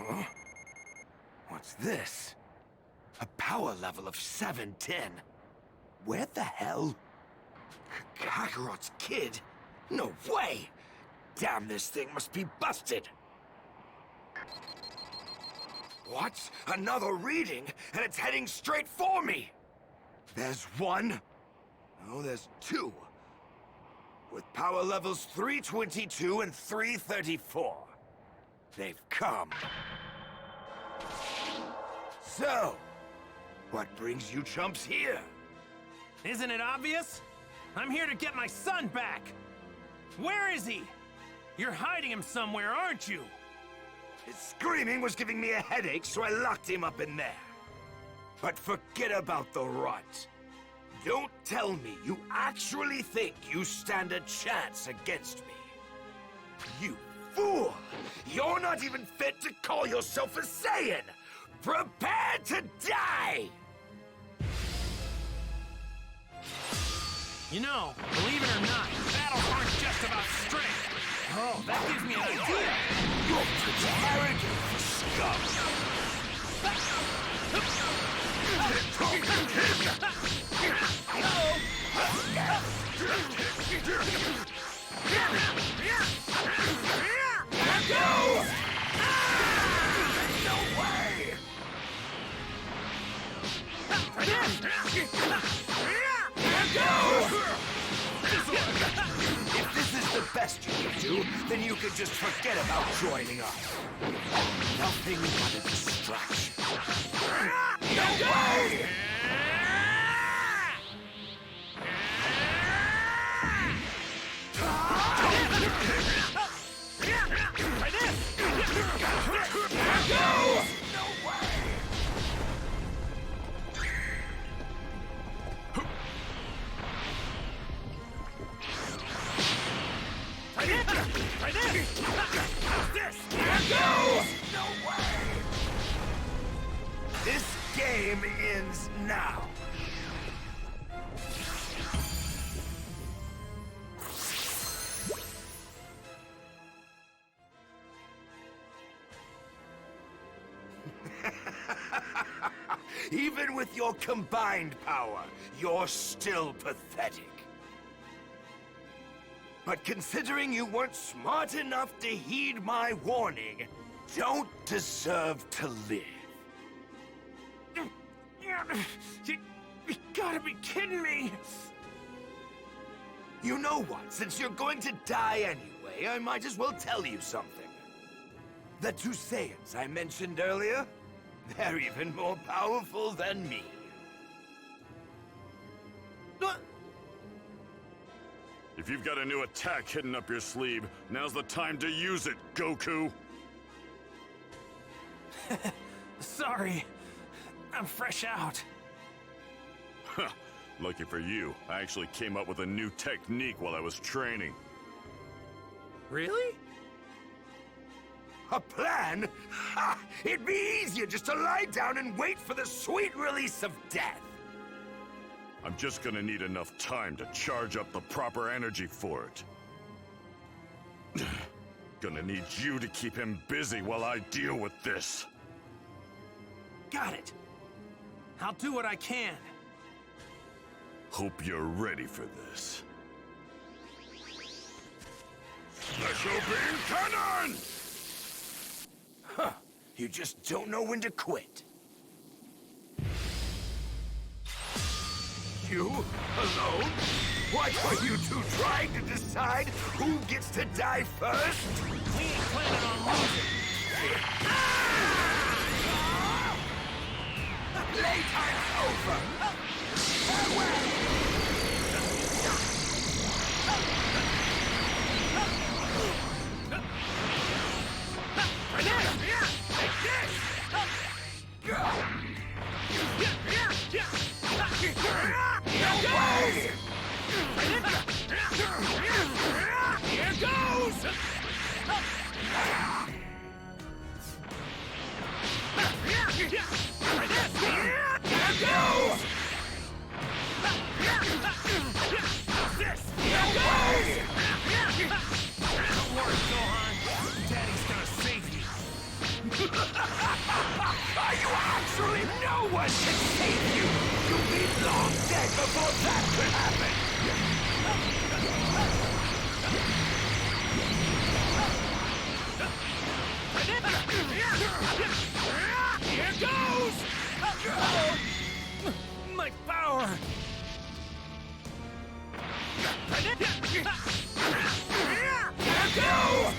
Huh? What's this? A power level of 710. Where the hell? Kakarot's kid? No way! Damn, this thing must be busted! What? Another reading? And it's heading straight for me! There's one. No, there's two. With power levels 322 and 334. They've come. So, what brings you chumps here? Isn't it obvious? I'm here to get my son back! Where is he? You're hiding him somewhere, aren't you? His screaming was giving me a headache, so I locked him up in there. But forget about the runt. Don't tell me you actually think you stand a chance against me. You fool! You're not even fit to call yourself a Saiyan! Prepare to die! You know, believe it or not, battles aren't just about strength. Oh, that gives me an idea. You're pretty arrogant for scum. Go! No way! If this is the best you can do, then you can just forget about joining up. Nothing but a distraction. No way! Go! No way! Try this! This! Go! No way! This game ends now. Even with your combined power, you're still pathetic. But considering you weren't smart enough to heed my warning, don't deserve to live. You gotta be kidding me! You know what? Since you're going to die anyway, I might as well tell you something. The two Saiyans I mentioned earlier, they're even more powerful than me. If you've got a new attack hidden up your sleeve, now's the time to use it, Goku! Sorry, I'm fresh out. Huh, lucky for you, I actually came up with a new technique while I was training. Really? A plan? Ha! It'd be easier just to lie down and wait for the sweet release of death. I'm just gonna need enough time to charge up the proper energy for it. Gonna need you to keep him busy while I deal with this. Got it. I'll do what I can. Hope you're ready for this. Special beam cannon! Huh. You just don't know when to quit. You? Alone? What are you two trying to decide who gets to die first? We ain't planning on losing. Playtime's over! Farewell! Here goes! Don't worry, Gohan. Daddy's gonna save you. You actually no one can save you! You'll be long dead before that could happen! Here goes! My power! Here goes!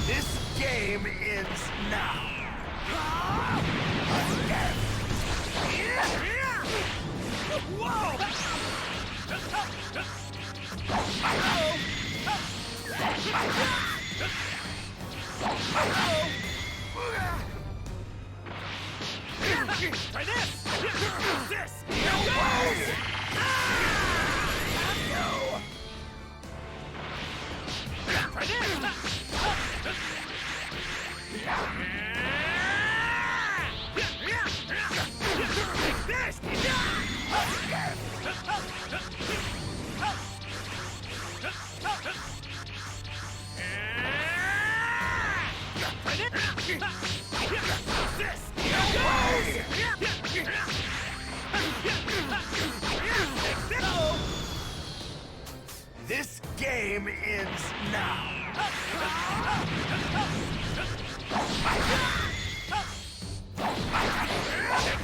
This game ends now. Whoa! Try this! This! Here goes! Try this! This! This game ends now.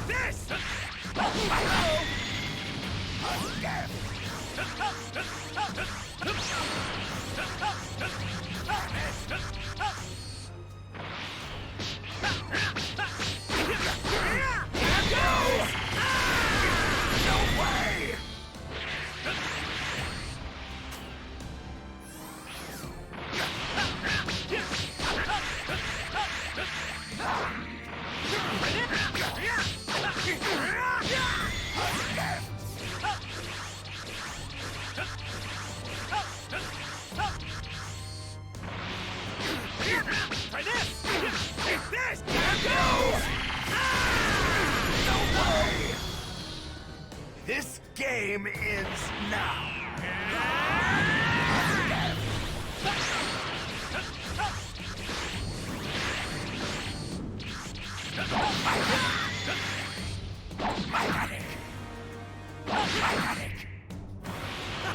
This! Try this! This! Here goes! No way! This game ends now.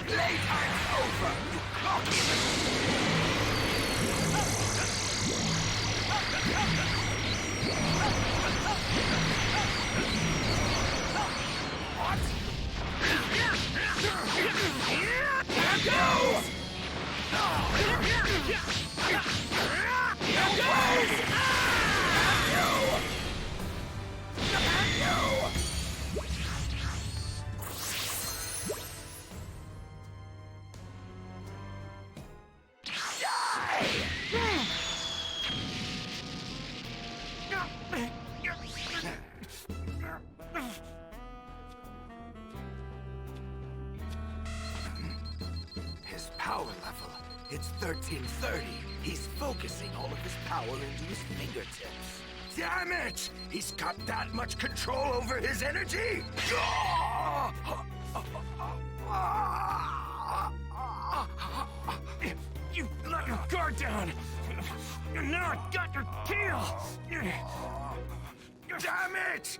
Playtime's over! You cocky What? Here goes! His power level, it's 1330. He's focusing all of his power into his fingertips. Damn it! He's got that much control over his energy? You let your guard down! And now I got your tail! Damn it!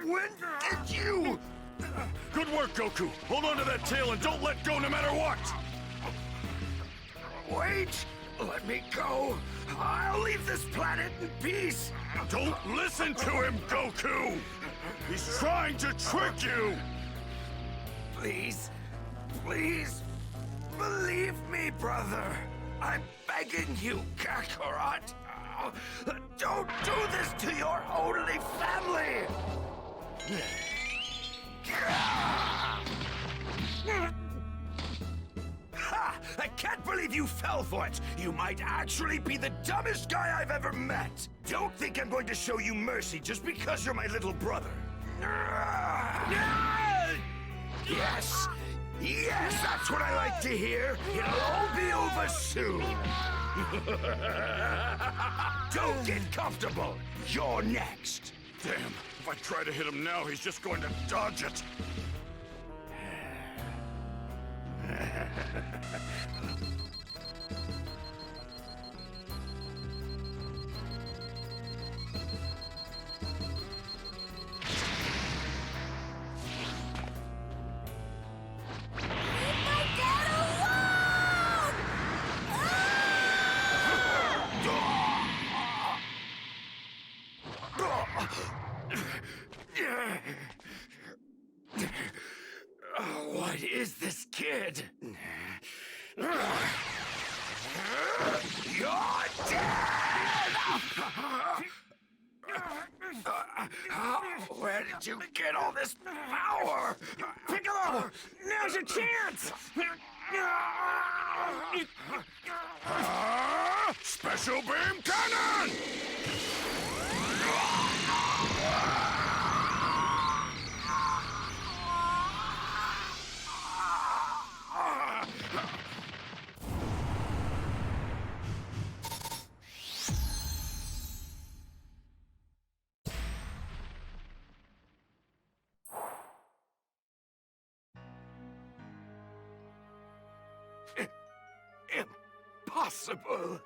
When did you... Good work, Goku. Hold on to that tail and don't let go no matter what. Wait! Let me go! I'll leave this planet in peace! Don't listen to him, Goku! He's trying to trick you! Please, please, believe me, brother. I'm begging you, Kakarot. Don't do this to your only family! Ha! I can't believe you fell for it! You might actually be the dumbest guy I've ever met! Don't think I'm going to show you mercy just because you're my little brother! Yes! Yes, that's what I like to hear! It'll all be over soon! Don't get comfortable! You're next! Damn, if I try to hit him now, he's just going to dodge it. What is this kid? You're dead! Where did you get all this power? Piccolo! Now's your chance! Special beam cannon! Impossible!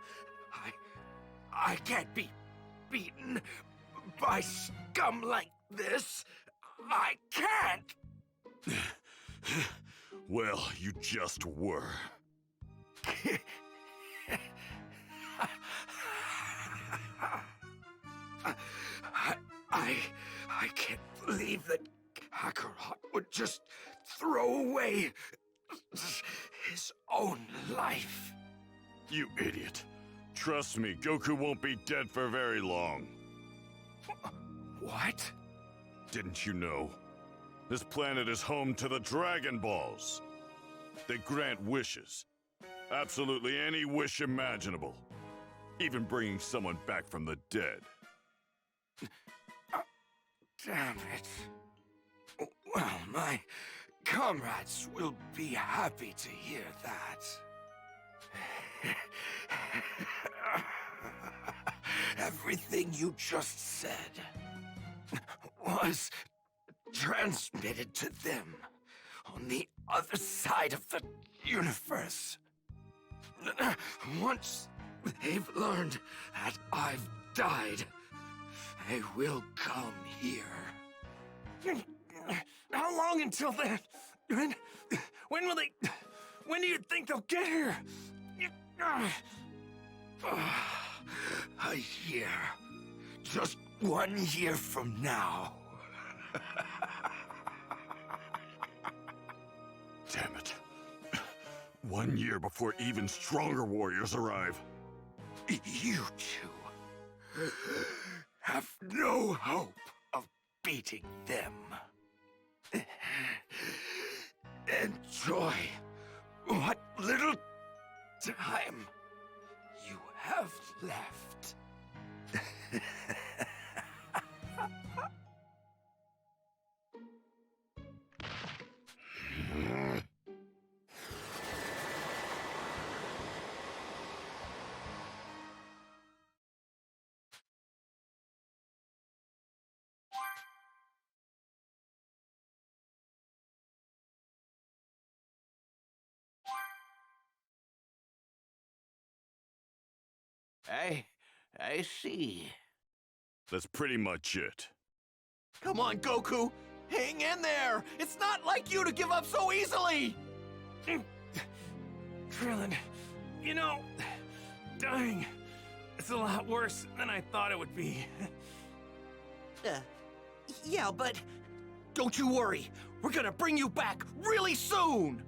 I can't be beaten by scum like this. I can't! Well, you just were. I can't believe that Kakarot would just throw away his own life. You idiot. Trust me, Goku won't be dead for very long. What? Didn't you know? This planet is home to the Dragon Balls. They grant wishes. Absolutely any wish imaginable. Even bringing someone back from the dead. Damn it. Well, my comrades will be happy to hear that. Everything you just said was transmitted to them on the other side of the universe. Once they've learned that I've died, they will come here. How long until then? When will they... When do you think they'll get here? A year. Just 1 year from now. Damn it. 1 year before even stronger warriors arrive. You two have no hope of beating them. Enjoy what little time you have left. I see. That's pretty much it. Come on, Goku! Hang in there! It's not like you to give up so easily! Krillin, you know, dying is a lot worse than I thought it would be. Yeah, but don't you worry. We're gonna bring you back really soon!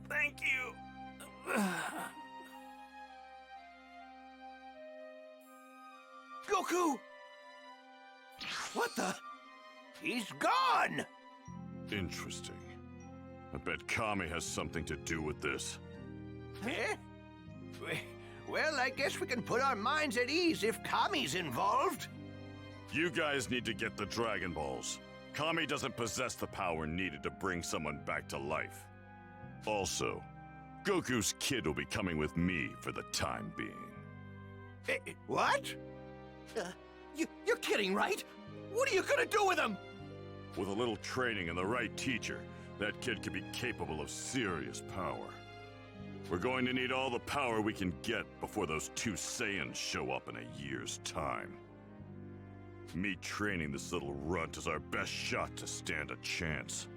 Thank you. Goku! What the? He's gone! Interesting. I bet Kami has something to do with this. Eh? Well, I guess we can put our minds at ease if Kami's involved. You guys need to get the Dragon Balls. Kami doesn't possess the power needed to bring someone back to life. Also, Goku's kid will be coming with me for the time being. What? You're kidding, right? What are you gonna do with him? With a little training and the right teacher, that kid could be capable of serious power. We're going to need all the power we can get before those two Saiyans show up in a year's time. Me training this little runt is our best shot to stand a chance.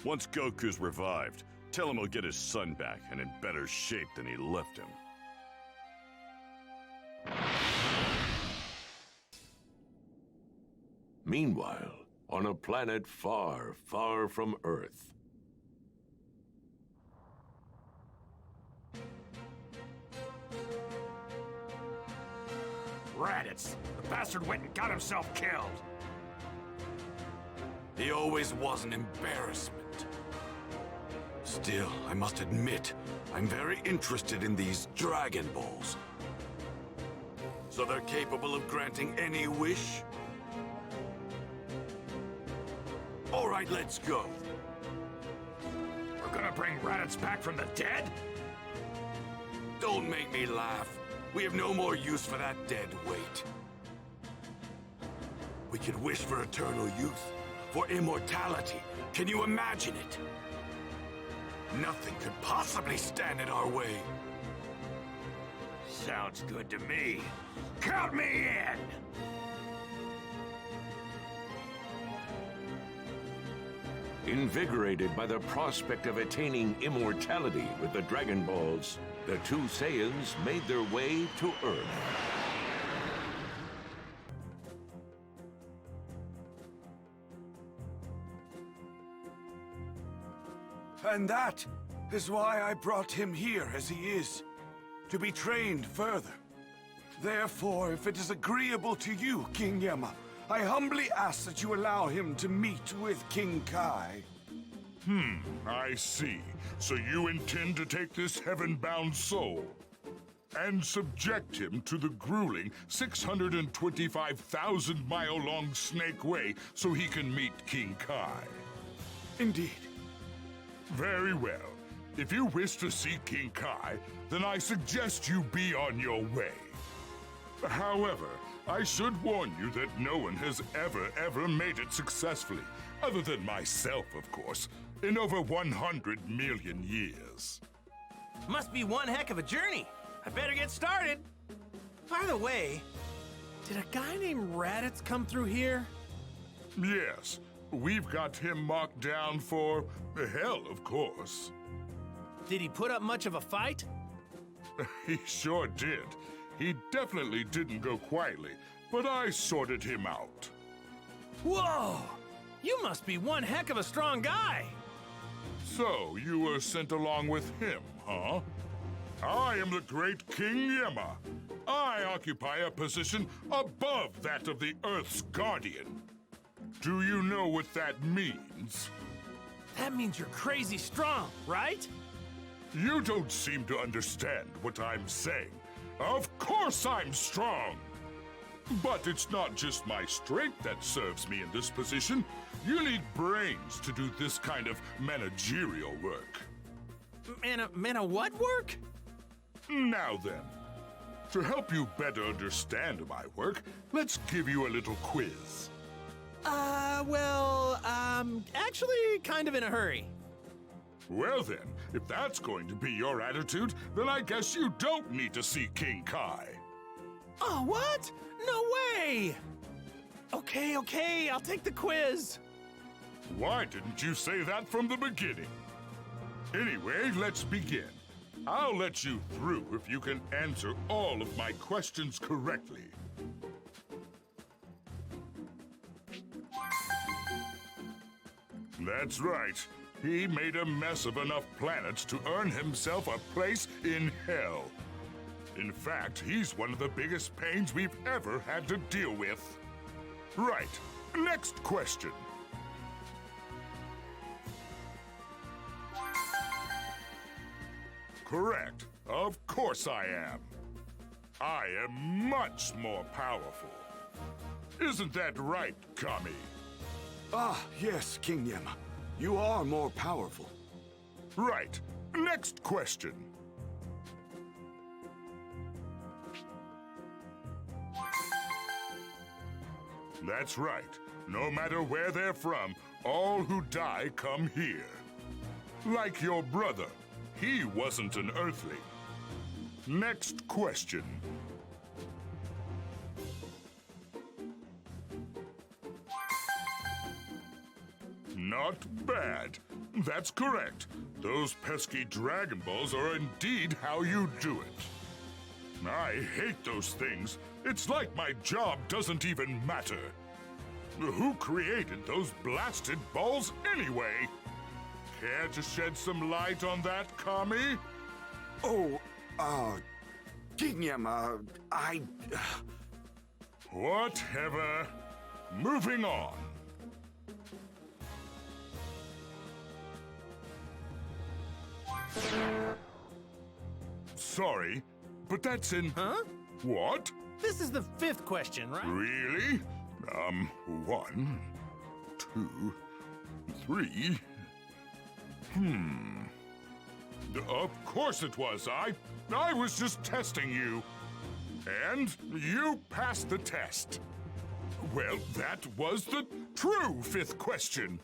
Once Goku's revived, tell him he'll get his son back and in better shape than he left him. Meanwhile, on a planet far, far from Earth. Raditz! The bastard went and got himself killed! He always was an embarrassment. Still, I must admit, I'm very interested in these Dragon Balls. So they're capable of granting any wish? All right, let's go. We're gonna bring Raditz back from the dead? Don't make me laugh. We have no more use for that dead weight. We could wish for eternal youth, for immortality. Can you imagine it? Nothing could possibly stand in our way. Sounds good to me. Count me in! Invigorated by the prospect of attaining immortality with the Dragon Balls, the two Saiyans made their way to Earth. And that is why I brought him here as he is, to be trained further. Therefore, if it is agreeable to you, King Yema, I humbly ask that you allow him to meet with King Kai. I see. So you intend to take this heaven-bound soul and subject him to the grueling 625,000-mile-long Snake Way so he can meet King Kai. Indeed. Very well. If you wish to see King Kai, then I suggest you be on your way. However, I should warn you that no one has ever made it successfully, other than myself, of course, in over 100 million years. Must be one heck of a journey. I better get started. By the way, did a guy named Raditz come through here? Yes, we've got him marked down for hell, of course. Did he put up much of a fight? He sure did. He definitely didn't go quietly, but I sorted him out. Whoa! You must be one heck of a strong guy! So, you were sent along with him, huh? I am the great King Yema. I occupy a position above that of the Earth's guardian. Do you know what that means? That means you're crazy strong, right? You don't seem to understand what I'm saying. Of course I'm strong! But it's not just my strength that serves me in this position. You need brains to do this kind of managerial work. Man, what work? Now then, to help you better understand my work, let's give you a little quiz. Actually kind of in a hurry. Well then, if that's going to be your attitude, then I guess you don't need to see King Kai. Oh, what? No way! Okay, I'll take the quiz. Why didn't you say that from the beginning? Anyway, let's begin. I'll let you through if you can answer all of my questions correctly. That's right. He made a mess of enough planets to earn himself a place in hell. In fact, he's one of the biggest pains we've ever had to deal with. Right. Next question. Correct. Of course I am. I am much more powerful. Isn't that right, Kami? Ah, yes, King Yema. You are more powerful. Right. Next question. That's right. No matter where they're from, all who die come here. Like your brother. He wasn't an Earthling. Next question. Not bad. That's correct. Those pesky Dragon Balls are indeed how you do it. I hate those things. It's like my job doesn't even matter. Who created those blasted balls anyway? Care to shed some light on that, Kami? Oh, King Yama, Whatever. Moving on. Sorry, but that's in... Huh? What? This is the 5th question, right? Really? 1, 2, 3... Of course it was. I was just testing you. And you passed the test. Well, that was the true 5th question.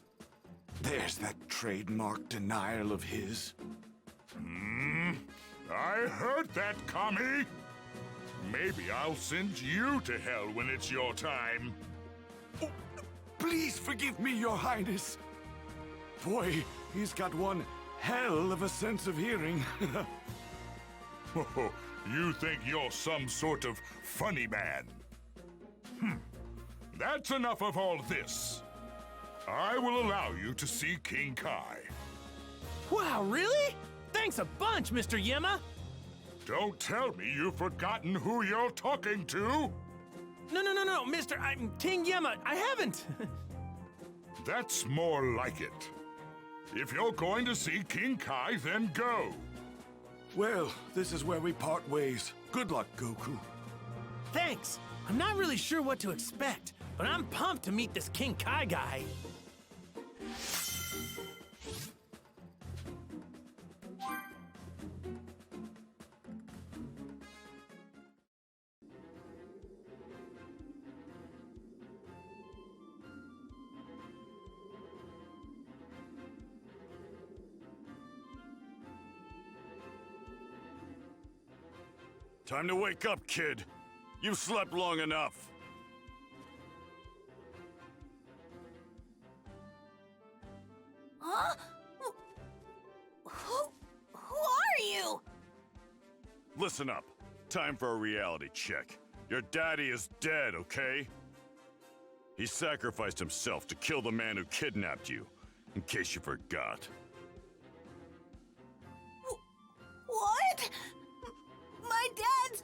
there's that trademark denial of his. I heard that, Kami. Maybe I'll send you to hell when it's your time. Oh, please forgive me, Your Highness. Boy, he's got one hell of a sense of hearing. Oh, you think you're some sort of funny man? That's enough of all this. I will allow you to see King Kai. Wow, really? Thanks a bunch, Mr. Yema. Don't tell me you've forgotten who you're talking to. No, Mr. I'm King Yema. I haven't. That's more like it. If you're going to see King Kai, then go. Well, this is where we part ways. Good luck, Goku. Thanks. I'm not really sure what to expect, but I'm pumped to meet this King Kai guy. Time to wake up, kid. You've slept long enough. Huh? Who are you? Listen up. Time for a reality check. Your daddy is dead, okay? He sacrificed himself to kill the man who kidnapped you, in case you forgot. What? My dad's...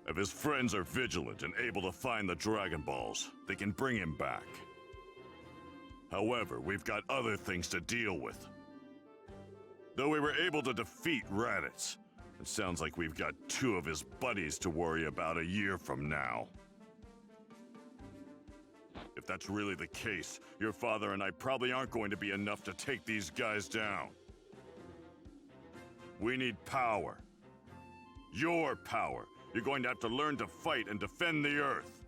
If his friends are vigilant and able to find the Dragon Balls, they can bring him back. However, we've got other things to deal with. Though we were able to defeat Raditz, it sounds like we've got 2 of his buddies to worry about a year from now. If that's really the case, your father and I probably aren't going to be enough to take these guys down. We need power. Your power. You're going to have to learn to fight and defend the Earth.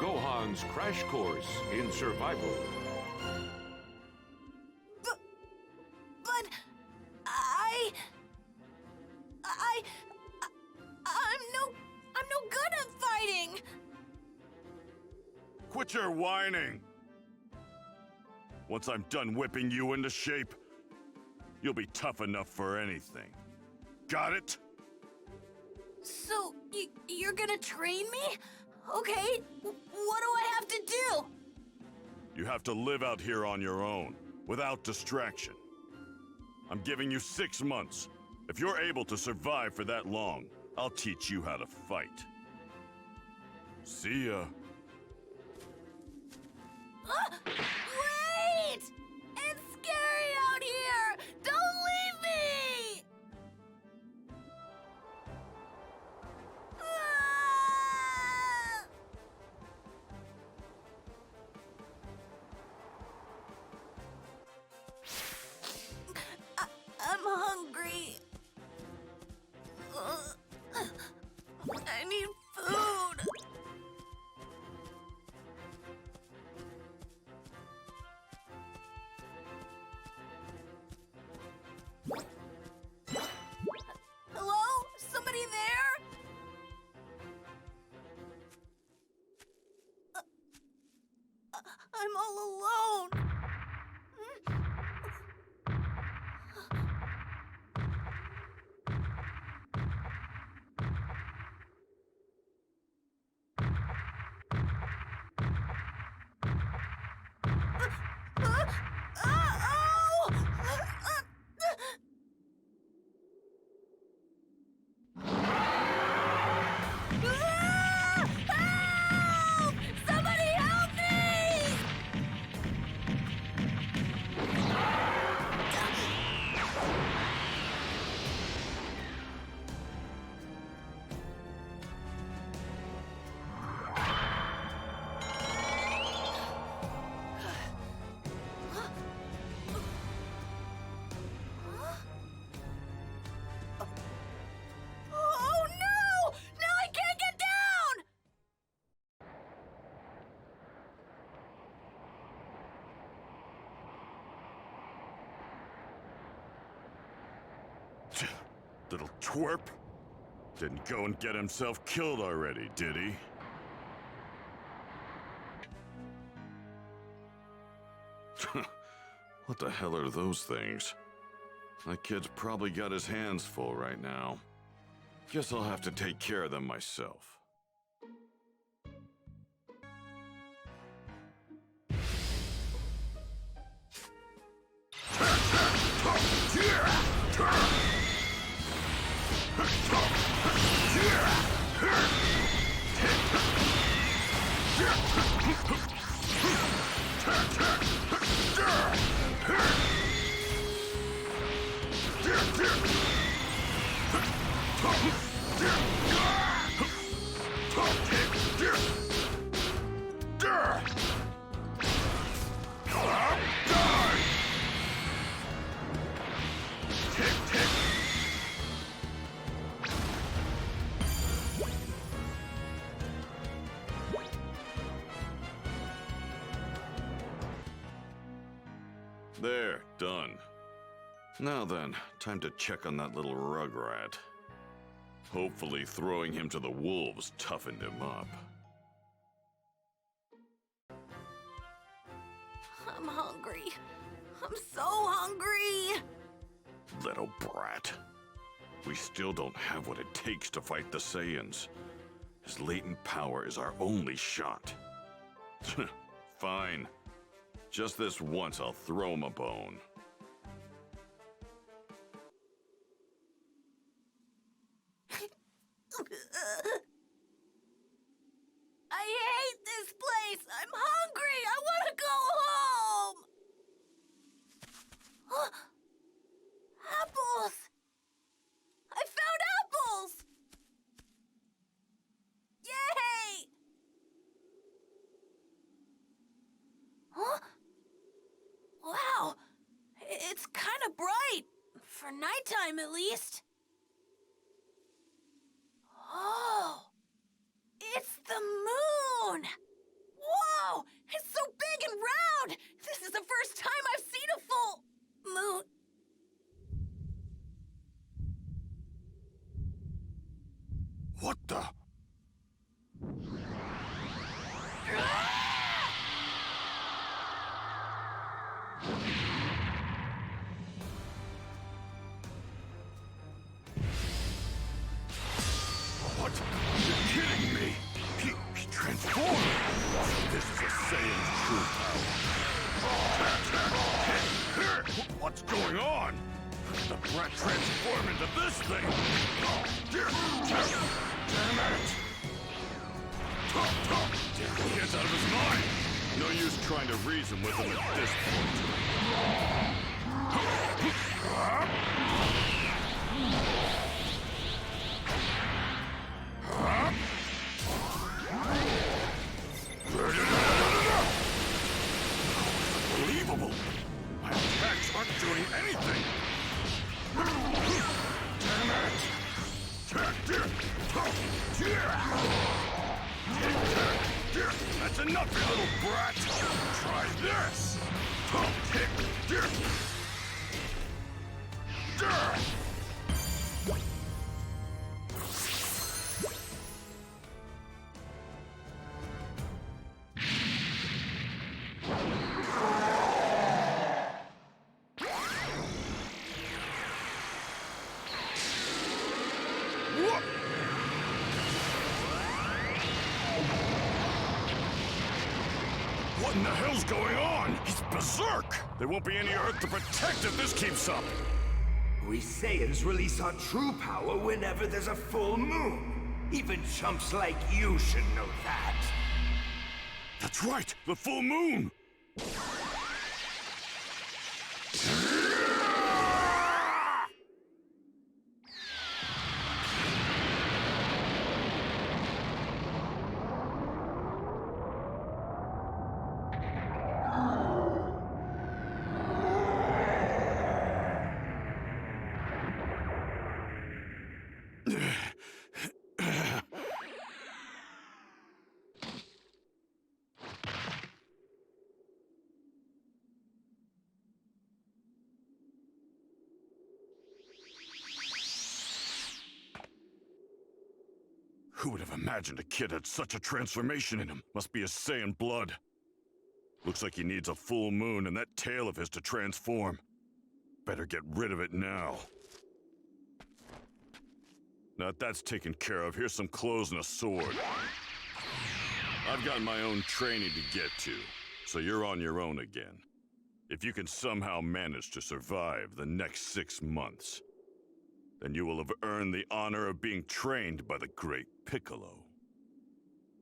Gohan's Crash Course in Survival. But... I'm no good at fighting! Quit your whining! Once I'm done whipping you into shape, you'll be tough enough for anything. Got it? So, you're gonna train me? Okay, what do I have to do? You have to live out here on your own, without distraction. I'm giving you 6 months. If you're able to survive for that long, I'll teach you how to fight. See ya. Wait! It's scary out here! Don't leave me! Little twerp. Didn't go and get himself killed already, did he? What the hell are those things? My kid's probably got his hands full right now. Guess I'll have to take care of them myself. There, done. Now then, time to check on that little rugrat. Hopefully throwing him to the wolves toughened him up. I'm hungry. I'm so hungry. Little brat. We still don't have what it takes to fight the Saiyans. His latent power is our only shot. Fine. Just this once, I'll throw him a bone. I hate this place. I'm hungry. I want to go home. Apples. I found apples. Yay! Huh? Wow. It's kind of bright. For nighttime, at least. Oh. It's the moon! Whoa! It's so big and round! This is the first time I've seen a full moon. What the? What? You're kidding me! He transformed! This is a Saiyan's true power. What's going on? How did the brat transform into this thing? Damn it! Damn, the kid's out of his mind! No use trying to reason with him at this point. Unbelievable! My attacks aren't doing anything! Damn it! That's enough, you little brat! Try this! What in the hell's going on? He's berserk! There won't be any Earth to protect if this keeps up! We Saiyans release our true power whenever there's a full moon. Even chumps like you should know that. That's right! The full moon! Who would have imagined a kid had such a transformation in him? Must be his Saiyan blood. Looks like he needs a full moon and that tail of his to transform. Better get rid of it now. Now that that's taken care of, here's some clothes and a sword. I've got my own training to get to, so you're on your own again. If you can somehow manage to survive the next 6 months, then you will have earned the honor of being trained by the great Piccolo.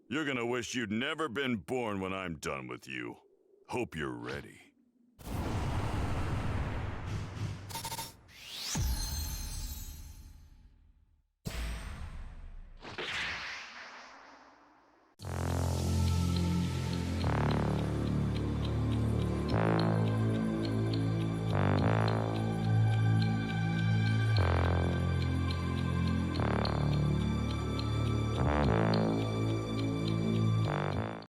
You're gonna wish you'd never been born when I'm done with you. Hope you're ready.